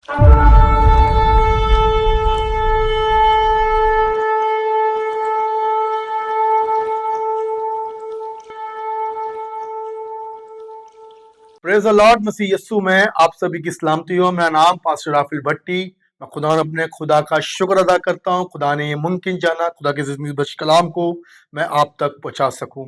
Praise the Lord. मसीह यस्सु में आप सभी की सलामती हो। मेरा नाम पास्टर राफिल भट्टी। मैं खुदा और अपने खुदा का शुक्र अदा करता हूँ। खुदा ने ये मुमकिन जाना खुदा के जिंदगी बख्श कलाम को मैं आप तक पहुंचा सकूं।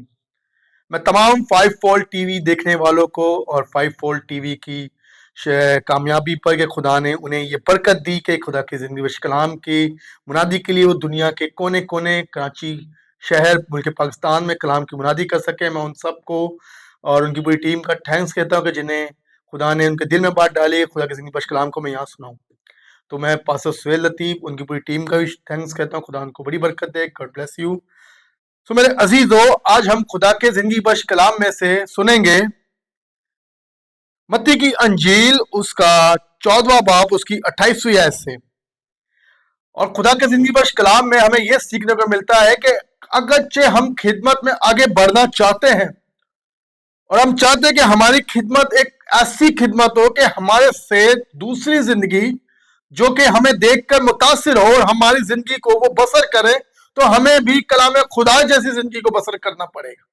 मैं तमाम 5 फोल्ड टीवी देखने वालों को और 5 फोल्ड टीवी की कामयाबी पर कि खुदा ने उन्हें ये बरकत दी कि खुदा के जिंदगी बख्श कलाम की मुनादी के लिए वो दुनिया के कोने कोने कराची शहर मुल्क पाकिस्तान में कलाम की मुनादी कर सके। मैं उन सबको और उनकी पूरी टीम का थैंक्स कहता हूँ कि जिन्हें खुदा ने उनके दिल में बात डाली खुदा के जिंदगी बख्श कलाम को मैं यहाँ सुनाऊँ। तो मैं पास्टर सुहेल लतीफ उनकी पूरी टीम का भी थैंक्स कहता हूँ। खुदा उनको बड़ी बरकत दे। God bless you. तो मेरे अजीजों, आज हम खुदा के जिंदगी बख्श कलाम में से सुनेंगे मत्ती की अंजील उसका 14वां बाब उसकी 28वीं आयत से। और खुदा के जिंदगी बख्श कलाम में हमें यह सीखने को मिलता है कि अगरचे हम खिदमत में आगे बढ़ना चाहते हैं और हम चाहते हैं कि हमारी खिदमत एक ऐसी खिदमत हो कि हमारे से दूसरी जिंदगी जो कि हमें देखकर मुतासिर हो और हमारी जिंदगी को वो बसर करे, तो हमें भी कलाम खुदा जैसी जिंदगी को बसर करना पड़ेगा।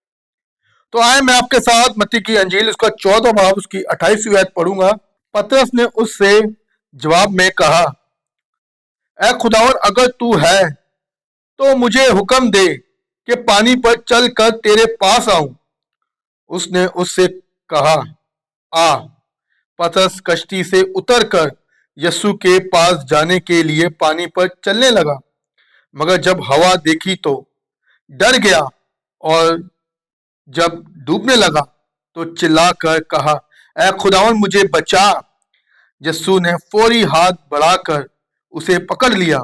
तो आए मैं आपके साथ मत्ती की अंजील उसका 14वां बाब उसकी 28वीं आयत पढ़ूंगा। पतरस ने उससे जवाब में कहा, ऐ खुदावन, अगर तू है तो मुझे हुक्म दे कि पानी पर चल कर तेरे पास आऊं। उसने उससे कहा, आ। पतरस कश्ती से उतरकर यीशु के पास जाने के लिए पानी पर चलने लगा, मगर जब हवा देखी तो डर गया और जब डूबने लगा तो चिल्लाकर कहा, ऐ खुदावन मुझे बचा। यीशु ने फौरी हाथ बढ़ाकर उसे पकड़ लिया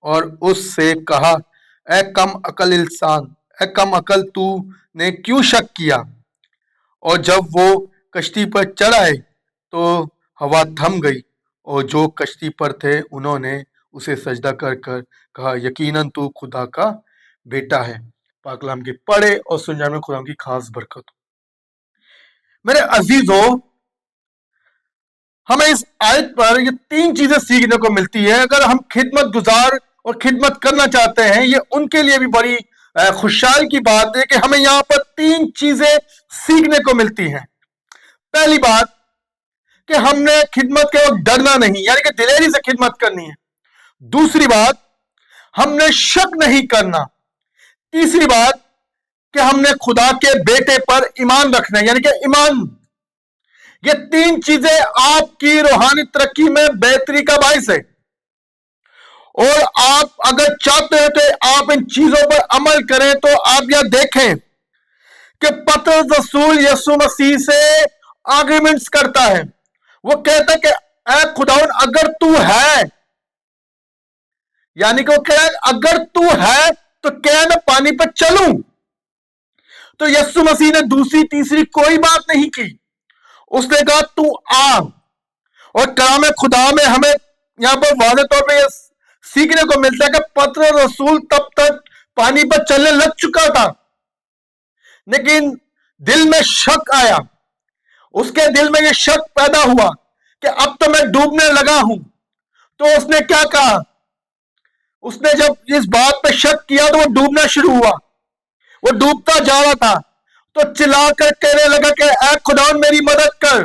और उससे कहा, ऐ कम अकल इंसान, ऐ कम अकल, तू ने क्यों शक किया। और जब वो कश्ती पर चढ़ आए तो हवा थम गई और जो कश्ती पर थे उन्होंने उसे सजदा कर कर कहा, यकीनन तू खुदा का बेटा है। पाक कलाम के पढ़े और सुन जाने में खुदा की खास बरकत हो। मेरे अजीजों, हमें इस आयत पर ये 3 चीजें सीखने को मिलती है। अगर हम खिदमत गुजार और खिदमत करना चाहते हैं, ये उनके लिए भी बड़ी खुशहाल की बात है कि हमें यहाँ पर 3 चीजें सीखने को मिलती हैं। पहली बात कि हमने खिदमत के वक्त डरना नहीं, यानी कि दिलेरी से खिदमत करनी है। दूसरी बात, हमने शक नहीं करना। तीसरी बात कि हमने खुदा के बेटे पर ईमान रखना है, यानी कि ईमान। ये 3 चीजें आपकी रूहानी तरक्की में बेहतरी का बाइस है। और आप अगर चाहते हैं तो आप इन चीजों पर अमल करें। तो आप यह देखें कि पतरस रसूल यीशु मसीह से आर्ग्यूमेंट्स करता है। वो कहता है कि ऐ खुदावन, अगर तू है, यानी कि वो कह रहा है अगर तू है तो क्या मैं पानी पर चलूं। तो यीशु मसीह ने दूसरी तीसरी कोई बात नहीं की। उसने कहा तू आ। और कलाम खुदा में हमें यहां पर वाज़ेह तौर पे सीखने को मिलता है कि पतरस रसूल तब तक पानी पर चलने लग चुका था, लेकिन दिल में शक आया। उसके दिल में यह शक पैदा हुआ कि अब तो मैं डूबने लगा हूं। तो उसने क्या कहा, उसने जब इस बात पे शक किया तो वो डूबना शुरू हुआ। वो डूबता जा रहा था तो चिल्लाकर कहने लगा कि ऐ खुदावन मेरी मदद कर।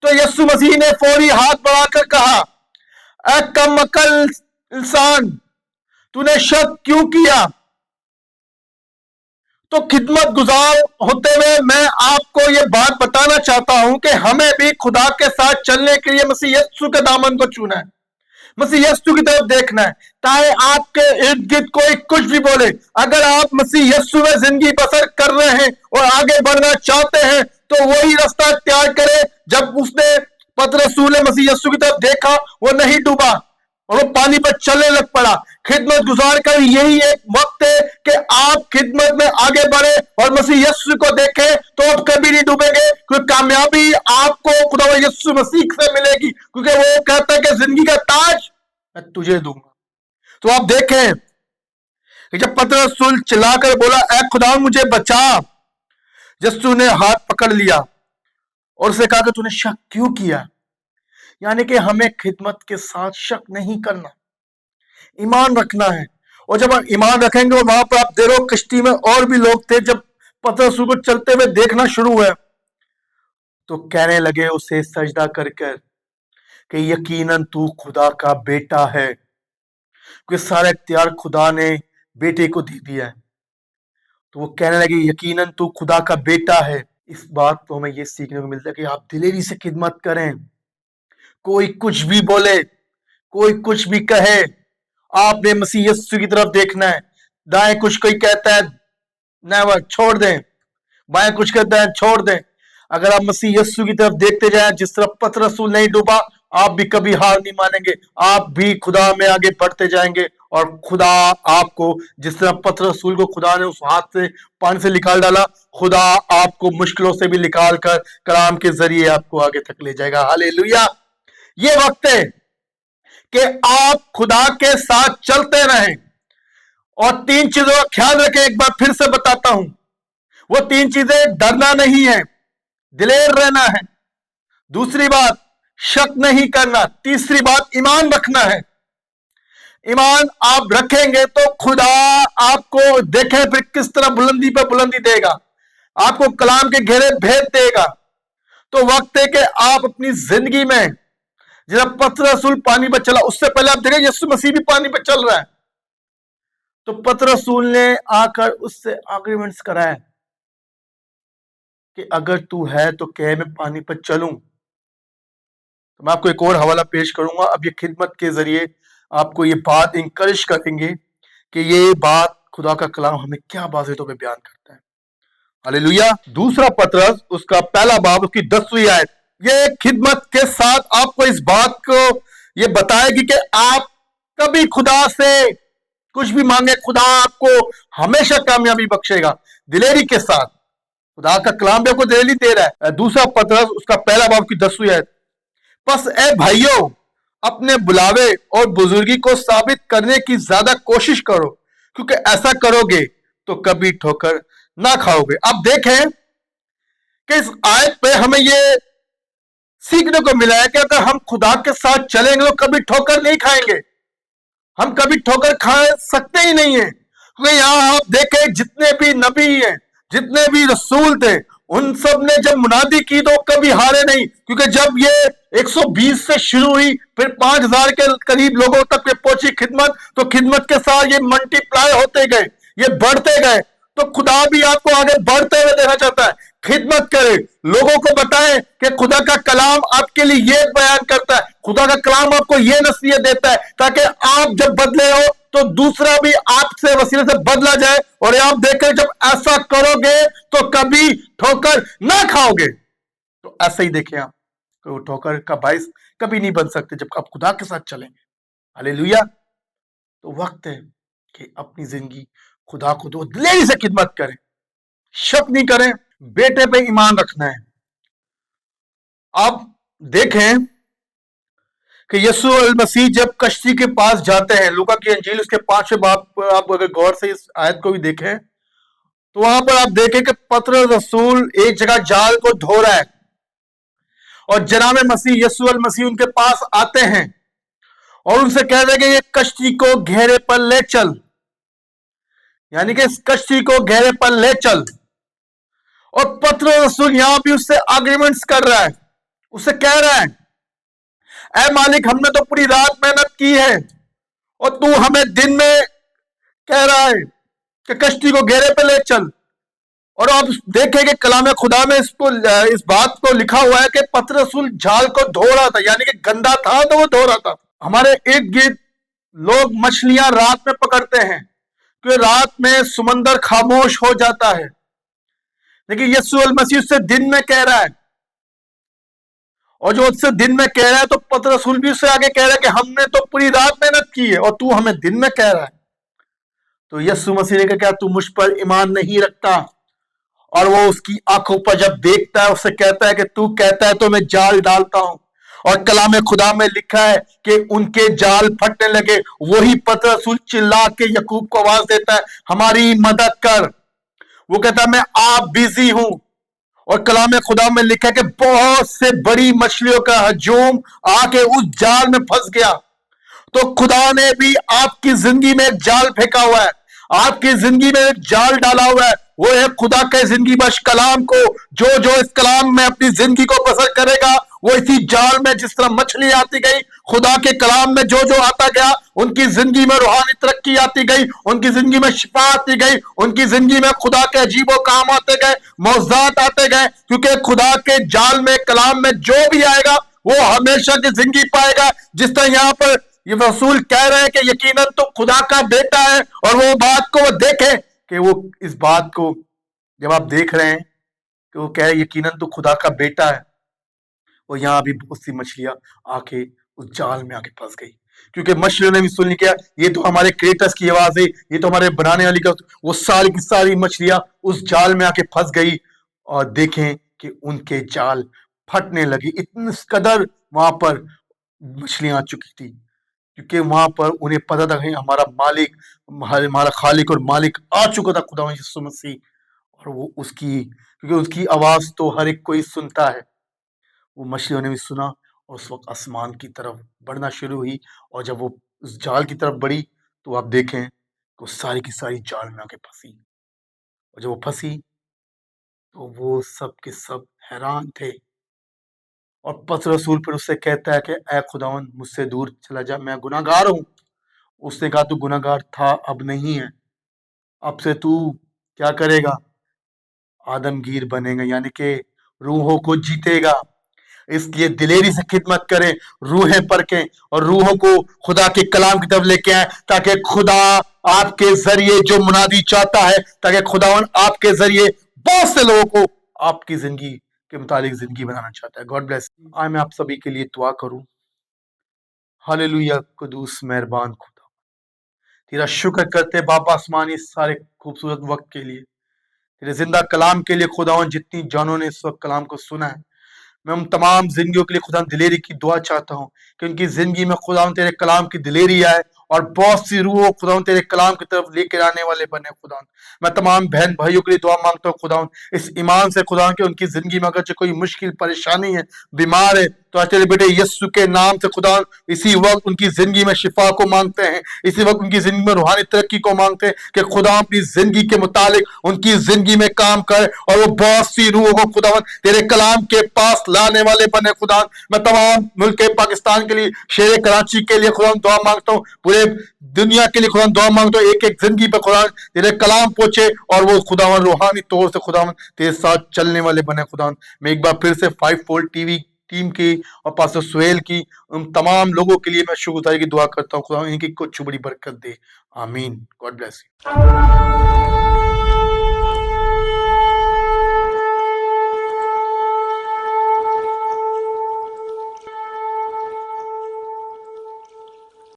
तो यीशु मसीह ने फौरी हाथ बढ़ाकर कहा, ऐ कम अकल इंसान, तूने शक क्यों किया। तो खिदमत गुजार होते हुए मैं आपको ये बात बताना चाहता हूं कि हमें भी खुदा के साथ चलने के लिए मसीह यीशु के दामन को चुना है, मसीह यीशु की तरफ देखना है। चाहे आपके इर्द गिर्द कोई कुछ भी बोले, अगर आप मसीह यीशु में जिंदगी बसर कर रहे हैं और आगे बढ़ना चाहते हैं तो वही रास्ता तैयार करें। जब उसने पतरस रसूल ने मसीह यीशु की तरफ देखा, वो नहीं डूबा और वो पानी पर चलने लग पड़ा। खिदमत गुजार कर यही एक वक्त है कि आप खिदमत में आगे बढ़े और मसीह यीशु को देखें, तो आप कभी नहीं डूबेंगे, क्योंकि कामयाबी आपको खुदा यीशु मसीह से मिलेगी, क्योंकि वो कहता है कि जिंदगी का ताज मैं तुझे दूंगा। तो आप देखें कि जब पतरस रसूल चिल्लाकर बोला, ऐ खुदा मुझे बचा, यीशु ने हाथ पकड़ लिया और उसे कहा कि तूने शक क्यों किया। यानी कि हमें खिदमत के साथ शक नहीं करना, ईमान रखना है। और जब हम ईमान रखेंगे, और वहां पर आप दे रहे हो कश्ती में और भी लोग थे, जब पतरस को चलते हुए देखना शुरू हुआ तो कहने लगे उसे सजदा कर कर कि यकीनन तू खुदा का बेटा है, क्योंकि सारा इख्तियार खुदा ने बेटे को दे दिया है। तो वो कहने लगे यकीनन तू खुदा का बेटा है। इस बात को हमें ये सीखने को मिलता है कि आप दिलेरी से खिदमत करें। कोई कुछ भी बोले, कोई कुछ भी कहे, आपने मसीह यीशु की तरफ देखना है। दाएं कुछ कोई कहता है, नेवर, छोड़ दें। बाएं कुछ कहता है, छोड़ दें। अगर आप मसीह यीशु की तरफ देखते जाएं, जिस तरफ पतरस रसूल नहीं डूबा, आप भी कभी हार नहीं मानेंगे, आप भी खुदा में आगे बढ़ते जाएंगे। और खुदा आपको, जिस तरह पतरस रसूल को खुदा ने उस हाथ से पानी से निकाल डाला, खुदा आपको मुश्किलों से भी निकाल कर कलाम के जरिए आपको आगे तक ले जाएगा। हालेलुया। ये वक्त है कि आप खुदा के साथ चलते रहें। और 3 चीजों का ख्याल रखें, एक बार फिर से बताता हूं। वो 3 चीजें, डरना नहीं है, दिलेर रहना है, दूसरी बात शक नहीं करना, तीसरी बात ईमान रखना है। ईमान आप रखेंगे तो खुदा आपको देखे फिर किस तरह बुलंदी पर बुलंदी देगा, आपको कलाम के घेरे भेद देगा। तो वक्त है कि आप अपनी जिंदगी में, जब पतरस रसूल पानी पर चला, उससे पहले आप देखें यीशु मसीह भी पानी पर चल रहा है। तो पतरस रसूल ने आकर उससे एग्रीमेंट्स कराया कि अगर तू है तो कह मैं पानी पर चलूं। तो मैं आपको एक और हवाला पेश करूंगा। अब ये खिदमत के जरिए आपको ये बात इंकरेज करेंगे कि ये बात खुदा का कलाम हमें क्या वाज़ेह में बयान करता है। हालेलुया। दूसरा पतरस उसका पहला बाब उसकी 10वीं आयत, ये खिदमत के साथ आपको इस बात को ये बताएगी कि आप कभी खुदा से कुछ भी मांगे, खुदा आपको हमेशा कामयाबी बख्शेगा दिलेरी के साथ। खुदा का कलाम भी आपको दिलेरी दे रहा है। दूसरा पतरस उसका पहला बाब की 10वीं आयत, बस ए भाइयों, अपने बुलावे और बुजुर्गी को साबित करने की ज्यादा कोशिश करो, क्योंकि ऐसा करोगे तो कभी ठोकर ना खाओगे। अब देखें कि इस आयत पे हमें ये सीखने को मिला है कि अगर हम खुदा के साथ चलेंगे तो कभी ठोकर नहीं खाएंगे। हम कभी ठोकर खा सकते ही नहीं है, क्योंकि यहां आप देखें जितने भी नबी हैं, जितने भी रसूल थे, उन सब ने जब मुनादी की तो कभी हारे नहीं। क्योंकि जब ये 120 से शुरू हुई, फिर 5000 के करीब लोगों तक पहुंची खिदमत, तो खिदमत के साथ ये मल्टीप्लाई होते गए, ये बढ़ते गए। तो खुदा भी आपको आगे बढ़ते हुए देखना चाहता है। खिदमत करें, लोगों को बताएं कि खुदा का कलाम आपके लिए ये बयान करता है, खुदा का कलाम आपको ये नसीहत देता है, ताकि आप जब बदले हो तो दूसरा भी आपसे वसीले से बदला जाए। और आप देखें जब ऐसा करोगे तो कभी ठोकर ना खाओगे। तो ऐसा ही देखें आप, तो ठोकर का बाइस कभी नहीं बन सकते जब आप खुदा के साथ चलेंगे। हालेलुया। तो वक्त है कि अपनी जिंदगी खुदा को दो, दिलेरी से खिदमत करें, शक नहीं करें, बेटे पे ईमान रखना है। आप देखें कि यीशु मसीह जब कश्ती के पास जाते हैं, लूका की अंजील उसके 5वें बाब पर आप अगर गौर से इस आयत को भी देखें तो वहां पर आप देखें कि पतरस रसूल एक जगह जाल को धो रहा है और जनाब मसीह यीशु मसीह उनके पास आते हैं और उनसे कह रहे कि ये कश्ती को घेरे पर ले चल, यानी कि इस कश्ती को घेरे पर ले चल। और पतरस रसूल यहां भी उससे आर्ग्यूमेंट्स कर रहा है, उससे कह रहा है, ऐ मालिक, हमने तो पूरी रात मेहनत की है और तू हमें दिन में कह रहा है कि कश्ती को घेरे पे ले चल। और आप देखें कि कलाम खुदा में इस बात को लिखा हुआ है कि पतरस रसूल जाल को धो रहा था, यानी कि गंदा था तो वो धो रहा था। हमारे इर्द गिर्द लोग मछलियां रात में पकड़ते हैं क्योंकि रात में समंदर खामोश हो जाता है, लेकिन यीशु मसीह उससे दिन में कह रहा है। और जो उससे दिन में कह रहा है तो पतरस रसूल भी उससे आगे कह रहा है कि हमने तो पूरी रात मेहनत की है और तू हमें दिन में कह रहा है। तो यीशु मसीह ने कहा, क्या तू मुझ पर ईमान नहीं रखता? और वो उसकी आंखों पर जब देखता है उससे कहता है कि तू कहता है तो मैं जाल डालता हूं। और कलाम खुदा में लिखा है कि उनके जाल फटने लगे। वही पतरस रसूल चिल्ला के याकूब को आवाज देता है, हमारी मदद कर। वो कहता है, मैं आप बिजी हूं اور کلام خدا میں لکھا ہے کہ بہت سے بڑی مچھلیوں کا ہجوم آ کے اس جال میں پھنس گیا. تو خدا نے بھی آپ کی زندگی میں ایک جال پھینکا ہوا ہے, آپ کی زندگی میں ایک جال ڈالا ہوا ہے. وہ ہے خدا کے زندگی بخش کلام کو. جو اس کلام میں اپنی زندگی کو بسر کرے گا, وہ اسی جال میں جس طرح مچھلی آتی گئی, خدا کے کلام میں جو آتا گیا, ان کی زندگی میں روحانی ترقی آتی گئی, ان کی زندگی میں شفا آتی گئی, ان کی زندگی میں خدا کے عجیب و کام آتے گئے, معجزات آتے گئے. کیونکہ خدا کے جال میں, کلام میں جو بھی آئے گا وہ ہمیشہ کی زندگی پائے گا. جس طرح یہاں پر یہ رسول کہہ رہے ہیں کہ یقیناً تو خدا کا بیٹا ہے, اور وہ بات کو وہ دیکھیں کہ وہ اس بات کو جب آپ دیکھ رہے ہیں کہ وہ کہہ رہے یقیناً تو خدا کا بیٹا ہے, اور یہاں بھی بہت سی مچھلیاں آ کے اس جال میں آ کے پھنس گئی. کیونکہ مچھلیوں نے بھی سن لیا یہ تو ہمارے کریٹرز کی آواز ہے, یہ تو ہمارے بنانے والی کا. وہ ساری کی ساری مچھلیاں اس جال میں آ کے پھنس گئی, اور دیکھیں کہ ان کے جال پھٹنے لگی. اتنے قدر وہاں پر مچھلیاں آ چکی تھی, کیونکہ وہاں پر انہیں پتہ تھا کہ ہمارا مالک, ہمارا خالق اور مالک آ چکا تھا, خدا یسوع مسیح. اور وہ اس کی, کیونکہ اس کی آواز تو ہر ایک کوئی سنتا ہے, وہ مچھلیوں نے بھی سنا, اور اس وقت آسمان کی طرف بڑھنا شروع ہوئی. اور جب وہ اس جال کی طرف بڑھی تو آپ دیکھیں کہ وہ ساری کی ساری جال میں آ کے پھنسی. اور جب وہ پھنسی تو وہ سب کے سب حیران تھے. اور پس رسول پھر اس سے کہتا ہے کہ اے خداوند مجھ سے دور چلا جا, میں گناہ گار ہوں. اس نے کہا تو گناہ گار تھا, اب نہیں ہے, اب سے تو کیا کرے گا, آدم گیر بنے گا, یعنی کہ روحوں کو جیتے گا. اس لیے دلیری سے خدمت کریں, روحیں پرکھیں, اور روحوں کو خدا کے کلام کی طرف لے کے آئیں, تاکہ خدا آپ کے ذریعے جو منادی چاہتا ہے, تاکہ خداوند آپ کے ذریعے بہت سے لوگوں کو آپ کی زندگی کے متعلق زندگی بنانا چاہتا ہے. God bless. آئے میں آپ سبھی کے لیے دعا کروں. ہاللویا. قدوس مہربان خدا, تیرا شکر کرتے باپ آسمانی اس سارے خوبصورت وقت کے لیے, تیرے زندہ کلام کے لیے. خداوند جتنی جانوں نے اس وقت کلام کو سنا ہے, میں ان تمام زندگیوں کے لیے خدا دلیری کی دعا چاہتا ہوں کہ ان کی زندگی میں خدا تیرے کلام کی دلیری آئے, اور بہت سی روحوں خدا تیرے کلام کی طرف لے کے آنے والے بنے. خدا میں تمام بہن بھائیوں کے لیے دعا مانگتا ہوں خدا اس ایمان سے خدا کہ ان کی زندگی میں اگر کوئی مشکل پریشانی ہے, بیمار ہے, تو آج تیرے بیٹے یسوع کے نام سے خدا اسی وقت ان کی زندگی میں شفا کو مانگتے ہیں, اسی وقت ان کی زندگی میں روحانی ترقی کو مانگتے ہیں کہ خدا اپنی زندگی کے متعلق ان کی زندگی میں کام کرے, اور وہ بہت سی روحوں کو خدا تیرے کلام کے پاس لانے والے بنے. خدا میں تمام ملک پاکستان کے لیے, شہر کراچی کے لیے خدا دعا مانگتا ہوں, پورے دنیا کے لیے خدا دعا مانگتا ہوں, ایک ایک زندگی پہ خدا تیرے کلام پہنچے, اور وہ خدا روحانی طور سے خدا تیرے ساتھ چلنے والے بنے. خدا میں ایک بار پھر سے 5 فولڈ ٹی وی ٹیم کی اور پاسٹر سہیل کی, ان تمام لوگوں کے لیے میں شکر گزاری کی دعا کرتا ہوں. خدا ان کی کچھ بڑی برکت دے. آمین. God bless you.